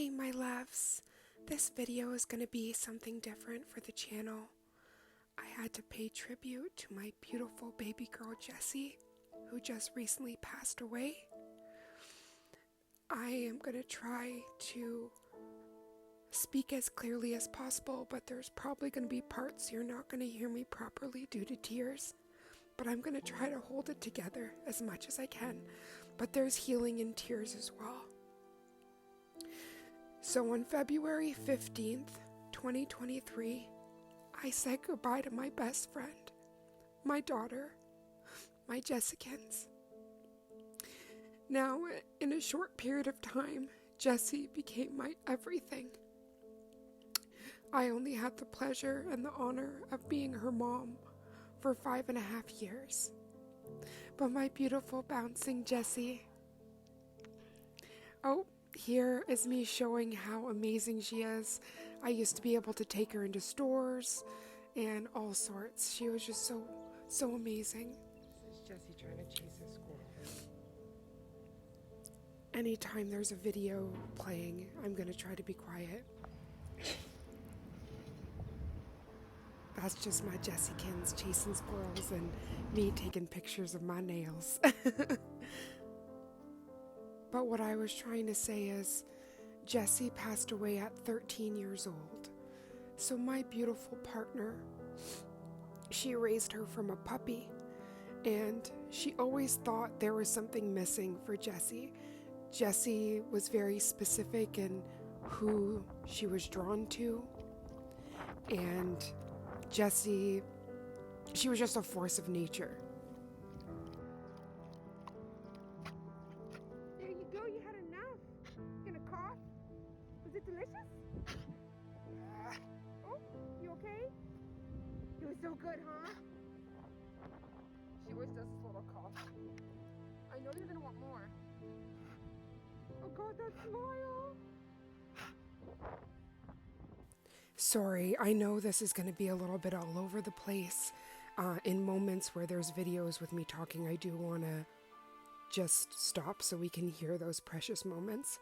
Hey my loves, this video is going to be something different for the channel. I had to pay tribute to my beautiful baby girl Jessy, who just recently passed away. I am going to try to speak as clearly as possible, but there's probably going to be parts you're not going to hear me properly due to tears. But I'm going to try to hold it together as much as I can. But there's healing in tears as well. So on February 15th, 2023, I said goodbye to my best friend, my daughter, my Jessykins. Now, in a short period of time, Jessy became my everything. I only had the pleasure and the honor of being her mom for 5.5 years. But my beautiful bouncing Jessy. Oh, here is me showing how amazing she is. I used to be able to take her into stores and all sorts. She was just so amazing. This is Jessy trying to chase a squirrel. Anytime there's a video playing, I'm going to try to be quiet. That's just my Jessykins chasing squirrels and me taking pictures of my nails. But what I was trying to say is, Jessy passed away at 13 years old. So my beautiful partner, she raised her from a puppy. And she always thought there was something missing for Jessy. Jessy was very specific in who she was drawn to. And Jessy, she was just a force of nature. There you go, you had enough. You gonna cough? Was it delicious? Oh, you okay? It was so good, huh? She always does this little cough. I know you're gonna want more. Oh God, that smile! Sorry, I know this is going to be a little bit all over the place. In moments where there's videos with me talking, I do want to just stop so we can hear those precious moments.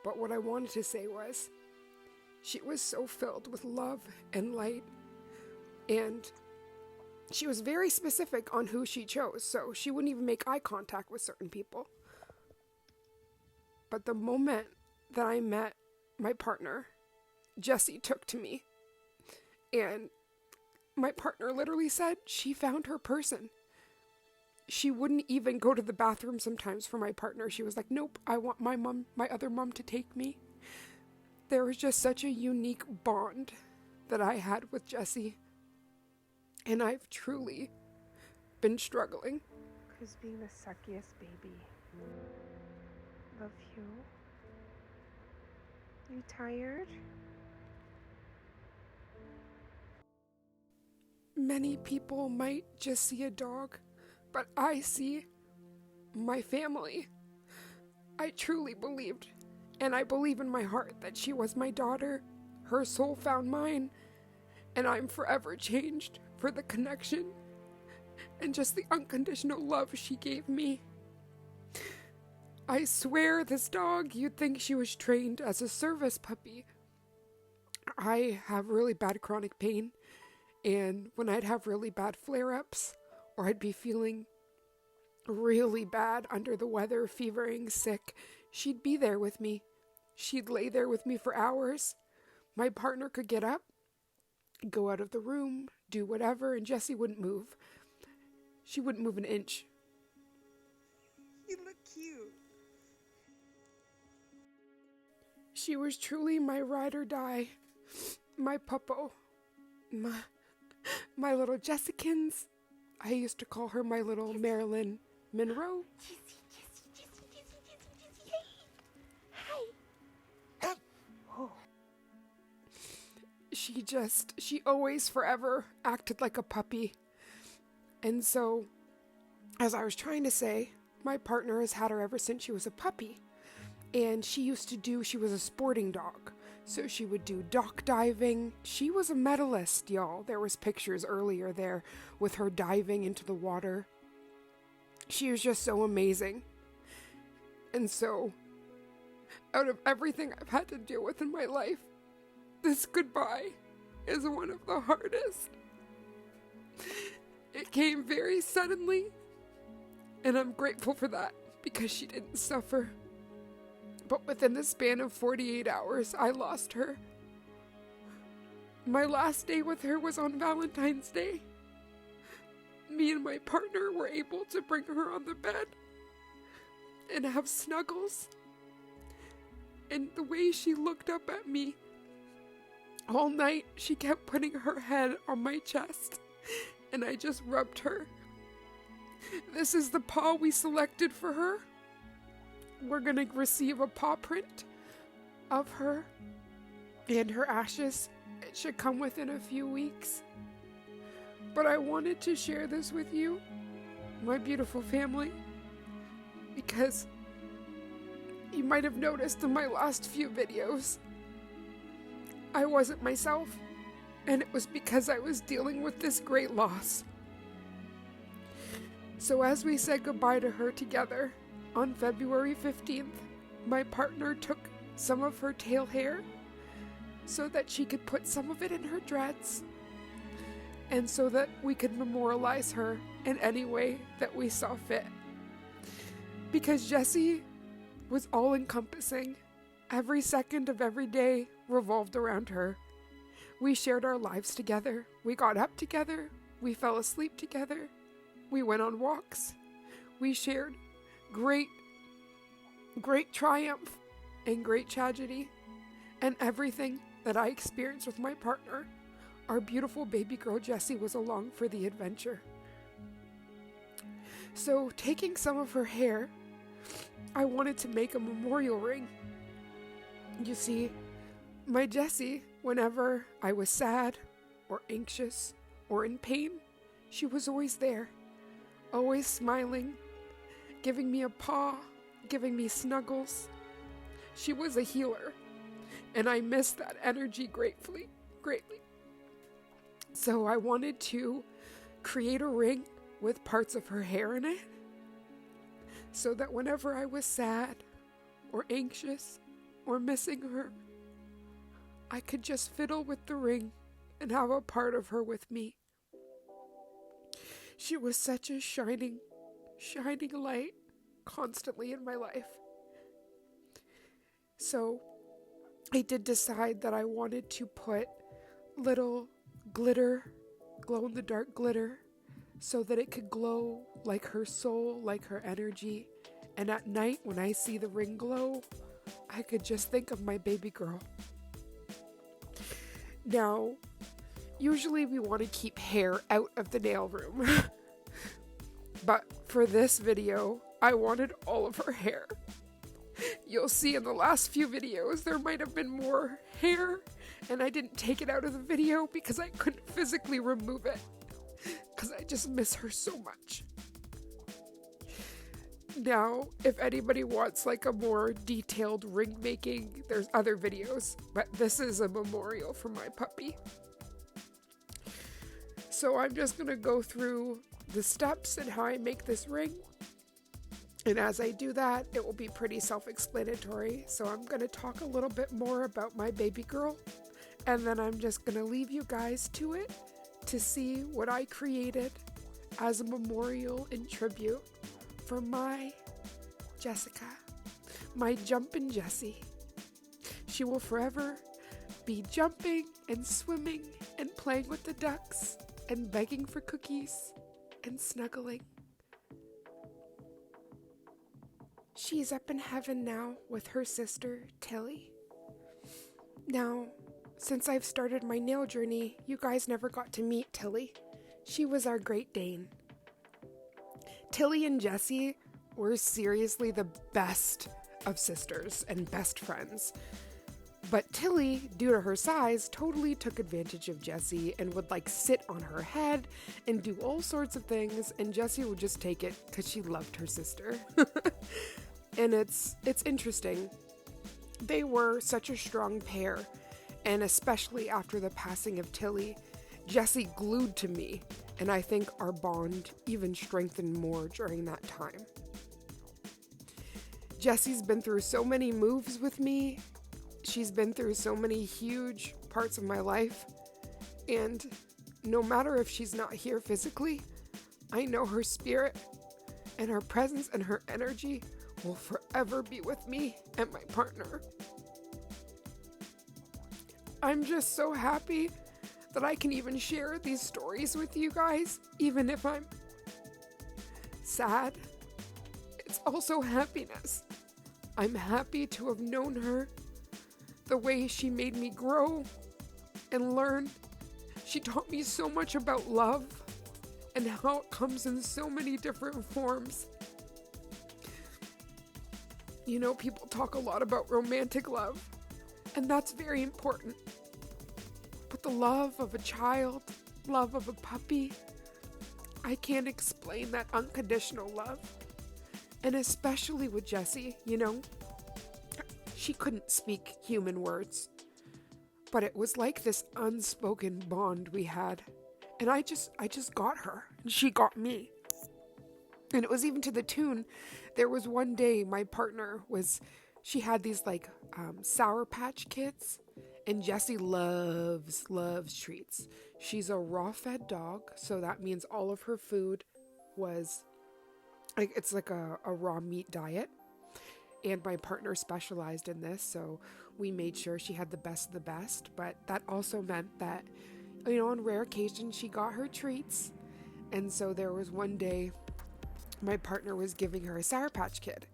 But what I wanted to say was, she was so filled with love and light, and she was very specific on who she chose, so she wouldn't even make eye contact with certain people. But the moment that I met my partner, Jessy took to me, and my partner literally said she found her person. She wouldn't even go to the bathroom sometimes for my partner. She was like, nope, I want my other mom to take me. There was just such a unique bond that I had with Jessy, and I've truly been struggling. Because being the suckiest baby. Love you. You tired? Many people might just see a dog, but I see my family. I truly believed, and I believe in my heart, that she was my daughter. Her soul found mine, and I'm forever changed for the connection and just the unconditional love she gave me. I swear this dog, you'd think she was trained as a service puppy. I have really bad chronic pain, and when I'd have really bad flare-ups, or I'd be feeling really bad under the weather, fevering, sick, she'd be there with me. She'd lay there with me for hours. My partner could get up, go out of the room, do whatever, and Jessy wouldn't move. She wouldn't move an inch. You look cute. She was truly my ride or die, my puppo, my little Jessykins. I used to call her my little Marilyn Monroe. Jessy. Hey. Hi. Oh. She always forever acted like a puppy. And so, as I was trying to say, my partner has had her ever since she was a puppy. And she was a sporting dog. So she would do dock diving. She was a medalist, y'all. There was pictures earlier there with her diving into the water. She was just so amazing. And so, Out of everything I've had to deal with in my life, this goodbye is one of the hardest. It came very suddenly, and I'm grateful for that because she didn't suffer. But within the span of 48 hours, I lost her. My last day with her was on Valentine's Day. Me and my partner were able to bring her on the bed and have snuggles. And the way she looked up at me all night, she kept putting her head on my chest, and I just rubbed her. This is the paw we selected for her. We're gonna receive a paw print of her and her ashes. It should come within a few weeks. But I wanted to share this with you, my beautiful family, because you might have noticed in my last few videos, I wasn't myself, and it was because I was dealing with this great loss. So as we said goodbye to her together, on February 15th, my partner took some of her tail hair so that she could put some of it in her dreads, and so that we could memorialize her in any way that we saw fit. Because Jessy was all-encompassing. Every second of every day revolved around her. We shared our lives together. We got up together. We fell asleep together. We went on walks. We shared great triumph and great tragedy, and everything that I experienced with my partner. Our beautiful baby girl Jessy was along for the adventure. So, taking some of her hair, I wanted to make a memorial ring. You see, my Jessy, whenever I was sad or anxious or in pain, she was always there, always smiling, giving me a paw, giving me snuggles. She was a healer, and I miss that energy greatly. So I wanted to create a ring with parts of her hair in it, so that whenever I was sad or anxious or missing her, I could just fiddle with the ring and have a part of her with me. She was such a shining light constantly in my life. So I did decide that I wanted to put little glow-in-the-dark glitter, so that it could glow like her soul, like her energy. And at night, when I see the ring glow, I could just think of my baby girl. Now, usually we want to keep hair out of the nail room. But for this video, I wanted all of her hair. You'll see in the last few videos, there might have been more hair, and I didn't take it out of the video because I couldn't physically remove it, because I just miss her so much. Now, if anybody wants like a more detailed ring making, there's other videos, but this is a memorial for my puppy. So I'm just going to go through the steps and how I make this ring. And as I do that, it will be pretty self-explanatory. So I'm going to talk a little bit more about my baby girl, and then I'm just going to leave you guys to it to see what I created as a memorial and tribute for my Jessica, my Jumpin' Jessy. She will forever be jumping and swimming and playing with the ducks and begging for cookies and snuggling. She's up in heaven now with her sister, Tilly. Now, since I've started my nail journey, you guys never got to meet Tilly. She was our Great Dane. Tilly and Jessy were seriously the best of sisters and best friends. But Tilly, due to her size, totally took advantage of Jessy and would like sit on her head and do all sorts of things, and Jessy would just take it because she loved her sister. And it's interesting. They were such a strong pair, and especially after the passing of Tilly, Jessy glued to me, and I think our bond even strengthened more during that time. Jessy's been through so many moves with me. She's been through so many huge parts of my life. And no matter if she's not here physically, I know her spirit and her presence and her energy will forever be with me and my partner. I'm just so happy that I can even share these stories with you guys, even if I'm sad. It's also happiness. I'm happy to have known her, the way she made me grow and learn. She taught me so much about love and how it comes in so many different forms. You know, people talk a lot about romantic love, and that's very important. But the love of a child, love of a puppy, I can't explain that unconditional love. And especially with Jessy, you know, she couldn't speak human words, but it was like this unspoken bond we had. And I just got her, and she got me. And it was even to the tune, there was one day my partner she had these like Sour Patch Kids, and Jessy loves treats. She's a raw fed dog, so that means all of her food was like, it's like a raw meat diet. And my partner specialized in this, so we made sure she had the best of the best. But that also meant that, you know, on rare occasions she got her treats. And so there was one day my partner was giving her a Sour Patch Kid.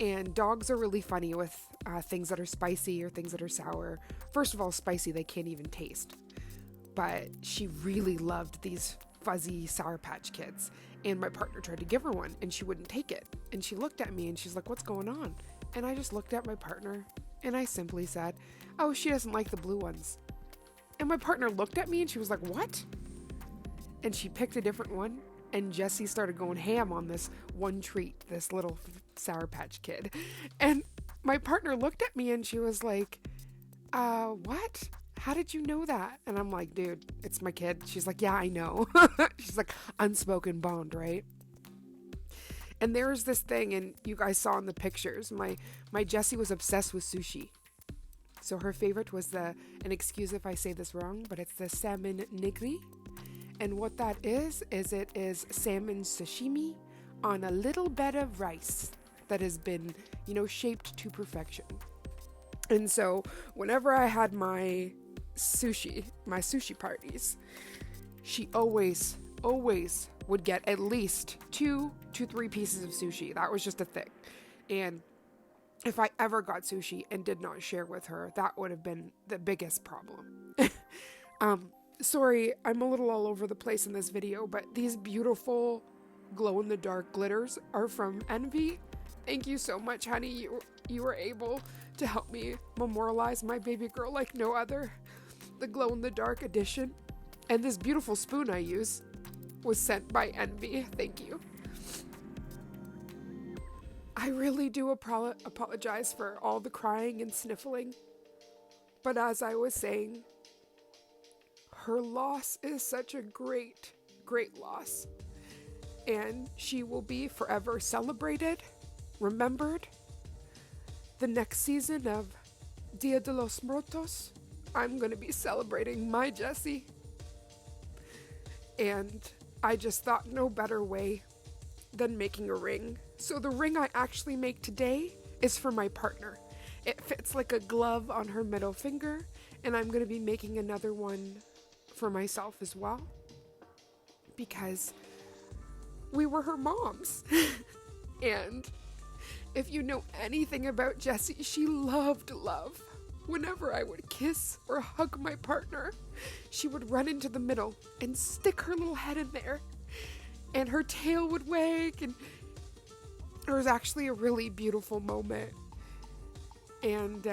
And dogs are really funny with things that are spicy or things that are sour. First of all, spicy they can't even taste. But she really loved these fuzzy Sour Patch Kids. And my partner tried to give her one, and she wouldn't take it. And she looked at me, and she's like, "What's going on?" And I just looked at my partner, and I simply said, "Oh, she doesn't like the blue ones." And my partner looked at me, and she was like, "What?" And she picked a different one, and Jessy started going ham on this one treat, this little Sour Patch Kid. And my partner looked at me, and she was like, what? How did you know that?" And I'm like, "Dude, it's my kid." She's like, "Yeah, I know." She's like, unspoken bond, right? And there's this thing, and you guys saw in the pictures, my Jessy was obsessed with sushi. So her favorite was and excuse if I say this wrong, but it's the salmon nigiri. And what that is it is salmon sashimi on a little bed of rice that has been, you know, shaped to perfection. And so whenever I had my sushi parties, she always would get at least 2 to 3 pieces of sushi. That was just a thing. And if I ever got sushi and did not share with her, that would have been the biggest problem. Sorry, I'm a little all over the place in this video, but these beautiful glow-in-the-dark glitters are from Envy. Thank you so much, honey. You were able to help me memorialize my baby girl like no other. The glow-in-the-dark edition. And this beautiful spoon I use was sent by Envy. Thank you. I really do apologize for all the crying and sniffling. But as I was saying, her loss is such a great, great loss. And she will be forever celebrated, remembered. The next season of Dia de los Muertos, I'm going to be celebrating my Jessy. And I just thought no better way than making a ring. So the ring I actually make today is for my partner. It fits like a glove on her middle finger, and I'm going to be making another one for myself as well, because we were her moms. And if you know anything about Jessy, she loved love. Whenever I would kiss or hug my partner, she would run into the middle and stick her little head in there, and her tail would wag, and it was actually a really beautiful moment. And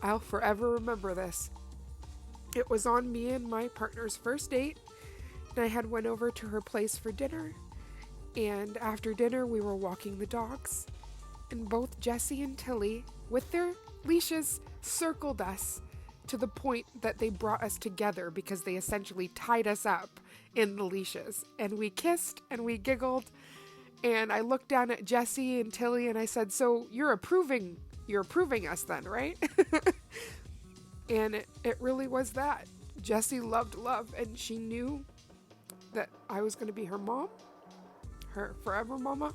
I'll forever remember this. It was on me and my partner's first date, and I had went over to her place for dinner, and after dinner we were walking the dogs, and both Jessy and Tilly, with their leashes, circled us to the point that they brought us together because they essentially tied us up in the leashes, and we kissed and we giggled, And I looked down at Jessy and Tilly and I said, so you're approving us then, right? And it really was that. Jessy loved love, and she knew that I was going to be her mom, her forever mama,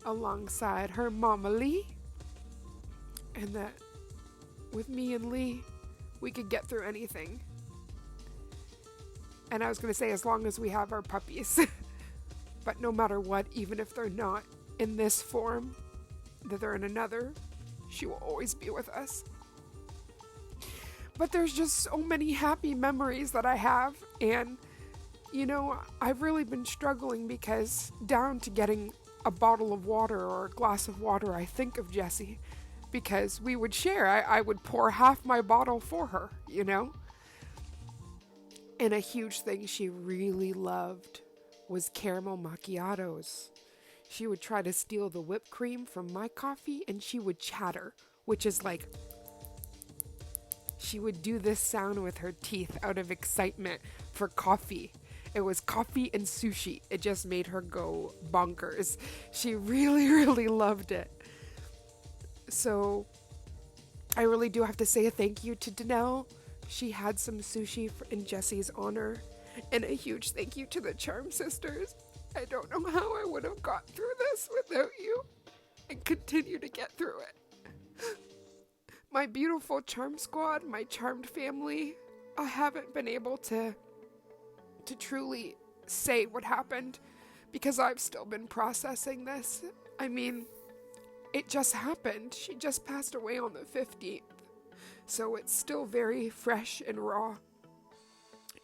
alongside her mama Lee, and that with me and Lee, we could get through anything. And I was going to say, as long as we have our puppies. But no matter what, even if they're not in this form, that they're in another, she will always be with us. But there's just so many happy memories that I have, and you know, I've really been struggling because down to getting a bottle of water or a glass of water, I think of Jessy, because we would share. I would pour half my bottle for her, you know? And a huge thing she really loved was caramel macchiatos. She would try to steal the whipped cream from my coffee, and she would chatter, which is like, she would do this sound with her teeth out of excitement for coffee. It was coffee and sushi. It just made her go bonkers. She really, really loved it. So I really do have to say a thank you to Danelle. She had some sushi in Jessy's honor. And a huge thank you to the Charm Sisters. I don't know how I would have got through this without you and continue to get through it. My beautiful Charm Squad, my charmed family, I haven't been able to truly say what happened because I've still been processing this. I mean, it just happened. She just passed away on the 15th. So it's still very fresh and raw.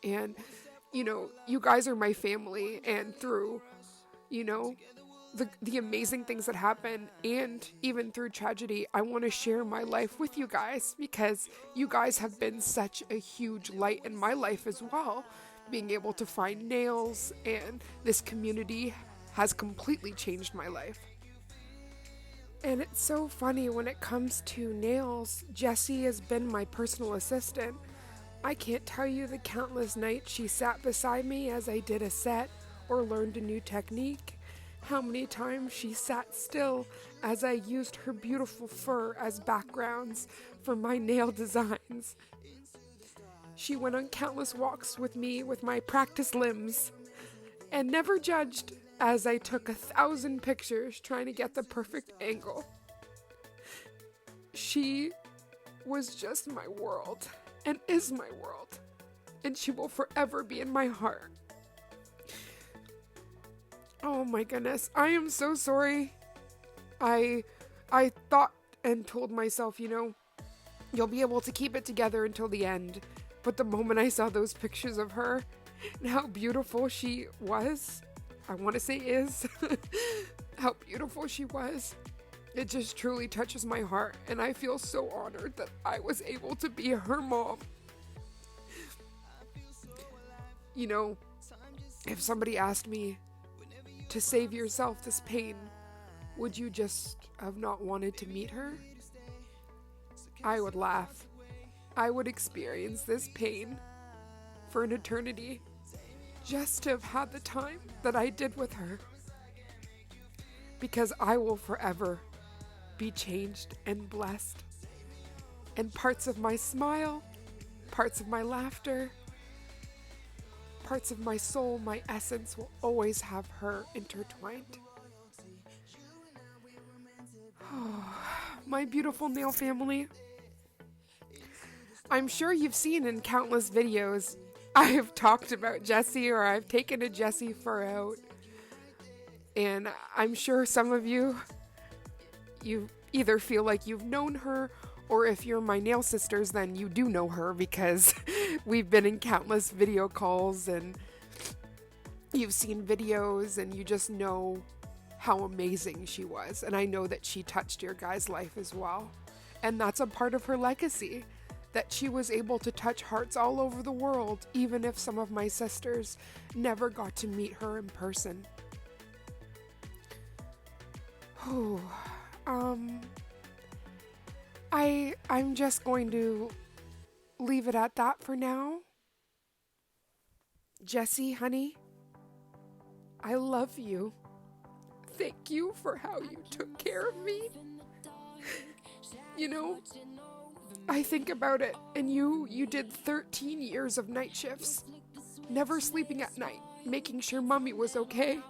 And, you know, you guys are my family, and through, you know, the amazing things that happen, and even through tragedy, I want to share my life with you guys because you guys have been such a huge light in my life as well. Being able to find nails and this community has completely changed my life. And it's so funny when it comes to nails, Jessy has been my personal assistant. I can't tell you the countless nights she sat beside me as I did a set or learned a new technique. How many times she sat still as I used her beautiful fur as backgrounds for my nail designs. She went on countless walks with me with my practice limbs and never judged as I took 1,000 pictures trying to get the perfect angle. She was just my world and is my world, and she will forever be in my heart. Oh my goodness, I am so sorry. I thought and told myself, you know, you'll be able to keep it together until the end. But the moment I saw those pictures of her and how beautiful she was, I want to say is, how beautiful she was, it just truly touches my heart. And I feel so honored that I was able to be her mom. You know, if somebody asked me to save yourself this pain, would you just have not wanted to meet her? I would laugh. I would experience this pain for an eternity just to have had the time that I did with her. Because I will forever be changed and blessed. And parts of my smile, parts of my laughter, parts of my soul, my essence will always have her intertwined. Oh, my beautiful nail family. I'm sure you've seen in countless videos I have talked about Jessy, or I've taken a Jessy fur out. And I'm sure some of you either feel like you've known her, or if you're my nail sisters, then you do know her because we've been in countless video calls and you've seen videos and you just know how amazing she was. And I know that she touched your guys' life as well. And that's a part of her legacy, that she was able to touch hearts all over the world, even if some of my sisters never got to meet her in person. I'm just going to leave it at that for now. Jessy, honey, I love you. Thank you for how you took care of me. You know, I think about it, and you did 13 years of night shifts, never sleeping at night, making sure Mommy was okay.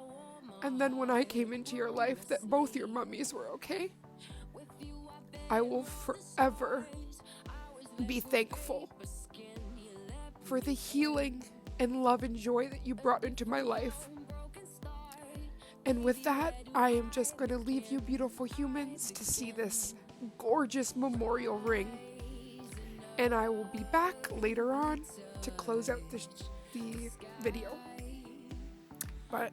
And then when I came into your life, that both your mummies were okay. I will forever be thankful for the healing and love and joy that you brought into my life. And with that, I am just going to leave you beautiful humans to see this gorgeous memorial ring. And I will be back later on to close out the video. But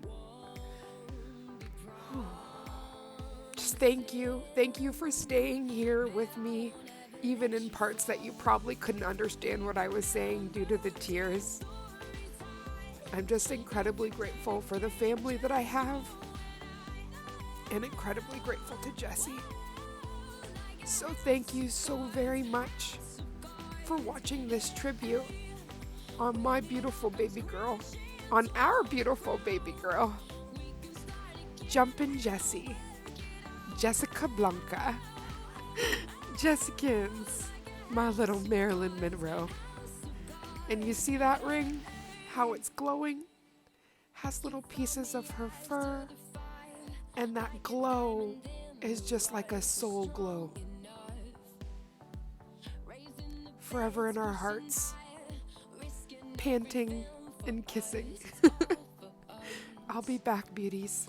just thank you. Thank you for staying here with me, even in parts that you probably couldn't understand what I was saying due to the tears. I'm just incredibly grateful for the family that I have, and incredibly grateful to Jessy. So thank you so very much for watching this tribute on my beautiful baby girl, on our beautiful baby girl, Jumpin' Jessy, Jessica Blanca, Jessicans, my little Marilyn Monroe. And you see that ring? How it's glowing? Has little pieces of her fur, and that glow is just like a soul glow. Forever in our hearts, panting and kissing. I'll be back, beauties.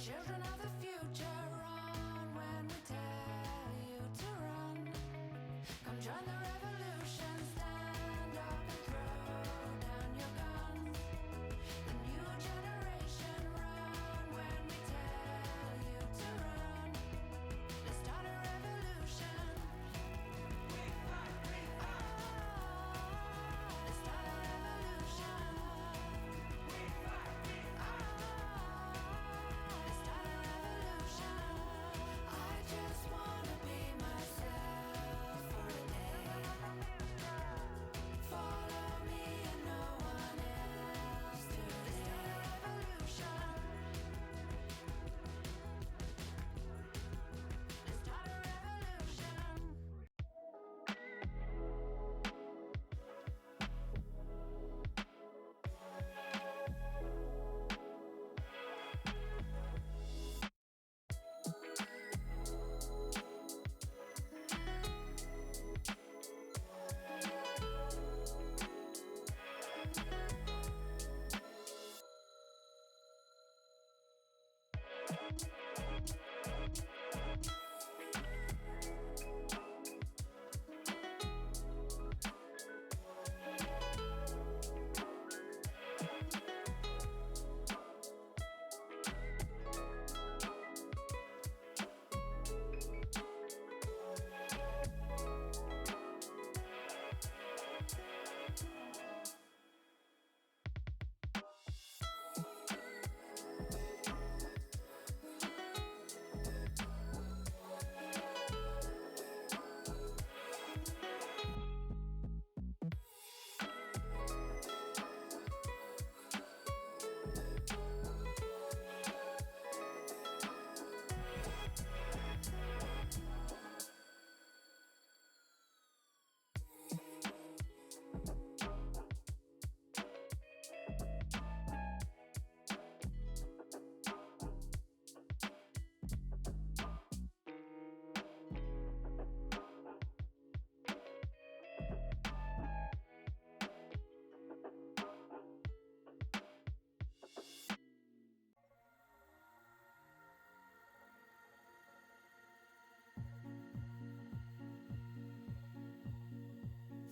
Children of the future, run when we tell you to run. Come join the revolution, stand up and throw down your guns. The new generation, run when we tell you to run. Let's start a revolution. We fight, we fight. Let's start a revolution. We fight, we fight. Let's start a revolution. I just wanna be myself for a day. Follow me and no one else today. Let's start a revolution. Let's start a revolution.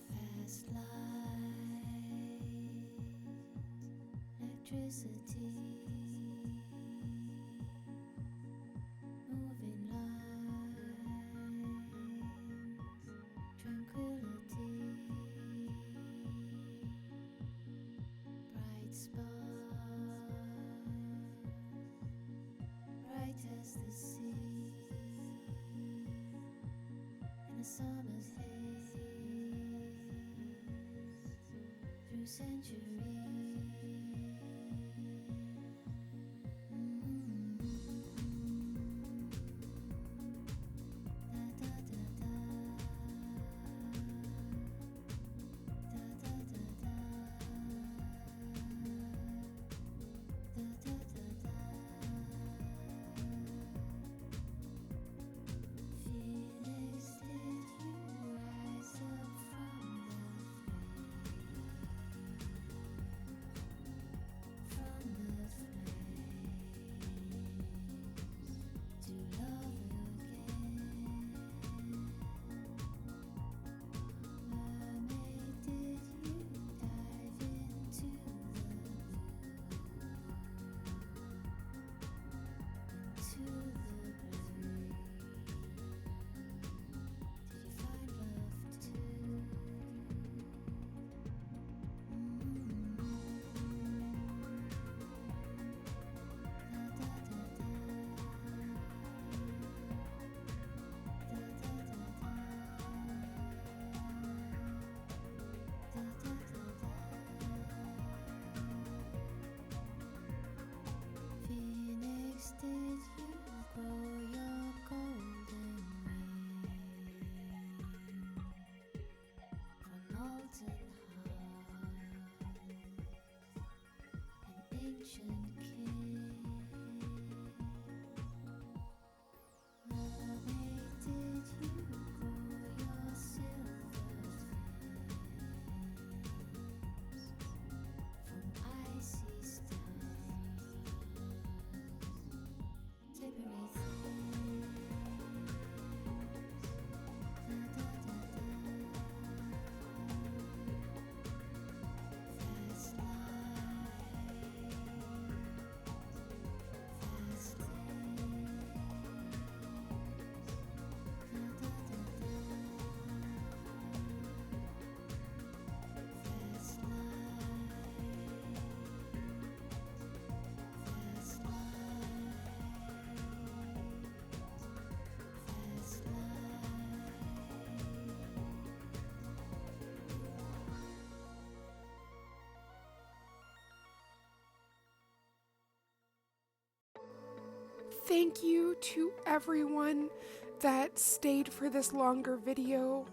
Fast light, electricity, moving lines, tranquility, bright spark, bright as the sea, in a summer's haze, through centuries. Phoenix, did you rise up from the flames to love again? Mermaid, did you dive into the blue? Did you find love too? Phoenix, did you grow your golden wing from molten heart, an ancient king? Mermaid, did you grow your silver fins from icy stars? thank you to everyone that stayed for this longer video.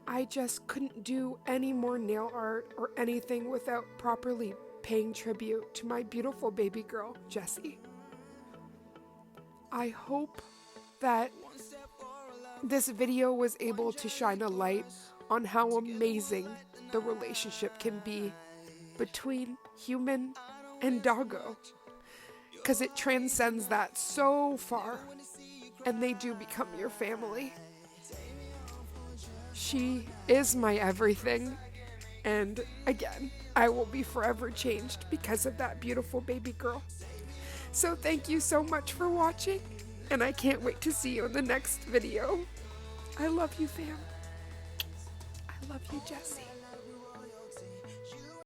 I just couldn't do any more nail art or anything without properly paying tribute to my beautiful baby girl, Jessy. I hope that this video was able to shine a light on how amazing the relationship can be between human and doggo, because it transcends that so far, and they do become your family. She is my everything, and again, I will be forever changed because of that beautiful baby girl. So thank you so much for watching, and I can't wait to see you in the next video. I love you, fam. I love you, Jessy.